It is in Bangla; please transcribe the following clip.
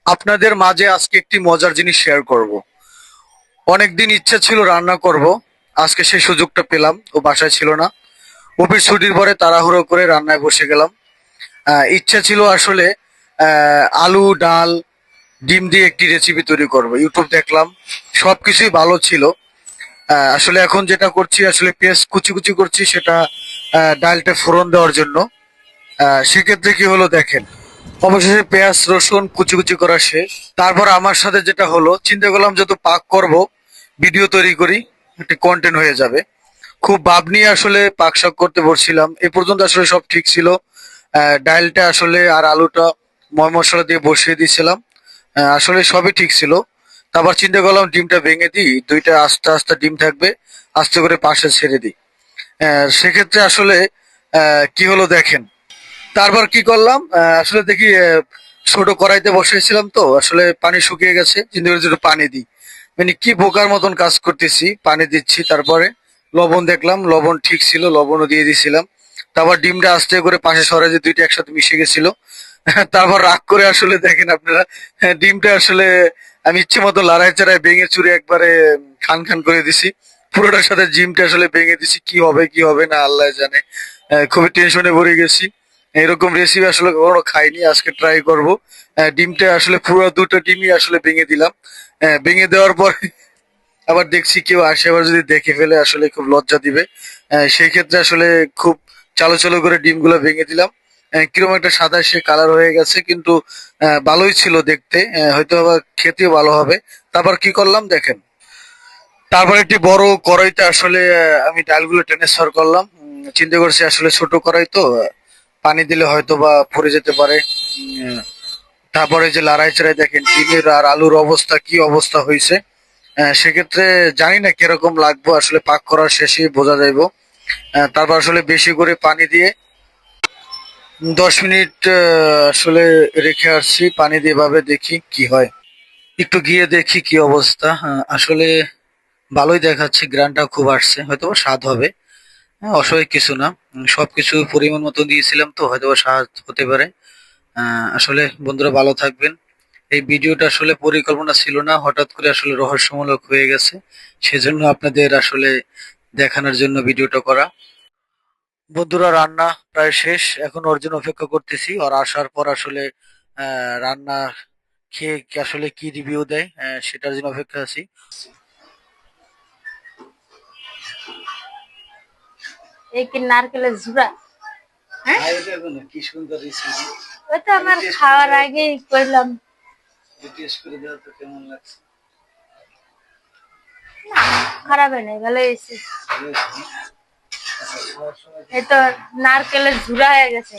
আপনাদের মাঝে আজকে একটি মজার জিনিস শেয়ার করব। অনেকদিন ইচ্ছা ছিল রান্না করব, আজকে সেই সুযোগটা পেলাম। ও বাসায় ছিল না, অফিস ছুটির পরে তাড়াহুড়ো করে রান্নায় বসে গেলাম। ইচ্ছা ছিল আসলে আলু ডাল ডিম দিয়ে একটি রেসিপি তৈরি করব। ইউটিউব দেখলাম, সবকিছুই ভালো ছিল। আসলে এখন যেটা করছি, আসলে পেঁয়াজ কুচি কুচি করছি, সেটা ডালটা ফোড়ন দেওয়ার জন্য। সেক্ষেত্রে কি হলো দেখেন, অবশেষে পেঁয়াজ রসুন কুচি কুচি করা শেষ। তারপর আমার সাথে যেটা হলো, চিন্তা করলাম যত পাক করব, ভিডিও তৈরি করি, একটা কন্টেন্ট হয়ে যাবে। খুব ভাব নিয়ে আসলে পাক শাক করতে বসছিলাম। এ পর্যন্ত আসলে সব ঠিক ছিল। ডালটা আসলে আর আলুটা ময় মশলা দিয়ে বসিয়ে দিয়েছিলাম। আসলে সবই ঠিক ছিল। তারপর চিন্তা করলাম ডিমটা ভেঙে দিই, দুইটা আস্তে আস্তে ডিম থাকবে, আস্তে করে পাশে ছেড়ে দিই। সেক্ষেত্রে আসলে কি হলো দেখেন। তারপর কি করলাম, আসলে দেখি ছোট কড়াইতে বসিয়েছিলাম, তো আসলে পানি শুকিয়ে গেছে, চিন্তা করেছি একটু পানি দিই। মানে কি বোকার মতন কাজ করতেছি, পানি দিচ্ছি। তারপরে লবণ দেখলাম, লবণ ঠিক ছিল, লবণও দিয়ে দিছিলাম। তারপর ডিমটা আস্তে করে পাশে সরাই যে দুইটা একসাথে মিশে গেছিল। তারপর রাগ করে আসলে দেখেন আপনারা, ডিমটা আসলে আমি ইচ্ছে মতো লড়াই চাড়াই ভেঙে চুরে একবারে খান খান করে দিছি। পুরোটার সাথে ডিমটা আসলে ভেঙে দিছি, কি হবে কি হবে না আল্লাহ জানে। খুবই টেনশনে পড়ে গেছি। এরকম রেসিপি আসলে কখনো খাইনি, আজকে ট্রাই করব। ডিমটা আসলে পুরো দুটো ডিমই আসলে ভেঙে দিলাম। ভেঙে দেওয়ার পর আবার দেখছি কেউ আসে, আবার যদি দেখে ফেলে আসলে খুব লজ্জা দিবে। সেই ক্ষেত্রে আসলে খুব চালো চালো করে ডিমগুলো ভেঙে দিলাম। কিরকম একটা সাদা সে কালার হয়ে গেছে, কিন্তু ভালোই ছিল দেখতে। হয়তো আবার খেতেও ভালো হবে। তারপর কি করলাম দেখেন, তারপর একটি বড় কড়াইতে আসলে আমি ডালগুলো ট্রান্সফার করলাম। চিন্তা করছি আসলে ছোট কড়াই তো, পানি দিলে হয়তো বা পড়ে যেতে পারে। উম, তারপরে যে লড়াই চড়াই দেখেন ডিমের আর আলুর অবস্থা, কি অবস্থা হয়েছে। সেক্ষেত্রে জানি না কিরকম লাগবে, আসলে পাক করার শেষেই বোঝা যাইব। তারপর আসলে বেশি করে পানি দিয়ে 10 মিনিট আসলে রেখে আসছি পানি দিয়ে, ভাবে দেখি কি হয়। একটু গিয়ে দেখি কি অবস্থা। আসলে ভালোই দেখাচ্ছে, গ্রানটা খুব আসছে, হয়তো বা স্বাদ হবে। অসহায় কিছু না। সবকিছু পরিমাণ মতো দিয়েছিলাম, তো হয়তো বা স্বাদ হতে পারে। আসলে বন্ধুরা ভালো থাকবেন। এই ভিডিওটা আসলে পরিকল্পনা ছিল না, হঠাৎ করে আসলে রহস্যমূলক হয়ে গেছে, সেজন্য আপনাদের আসলে দেখানোর জন্য ভিডিওটা করা। বন্ধুরা রান্না প্রায় শেষ, এখন ওর জন্য অপেক্ষা করতেছি। ওর আসার পর আসলে রান্না খেয়ে আসলে কি রিভিউ দেয়, সেটার জন্য অপেক্ষা আছি। এই কি নারকেলের ঝুড়া? হ্যাঁ, কি সুন্দর রেসিপি। ওই তো আমার খাওয়ার আগেই করলাম। টেস্ট করে দাও তো কেমন লাগছে। খারাপ হয় নাই, ভালো হয়েছে। এই তো নারকেলের ঝুড়া হয়ে গেছে।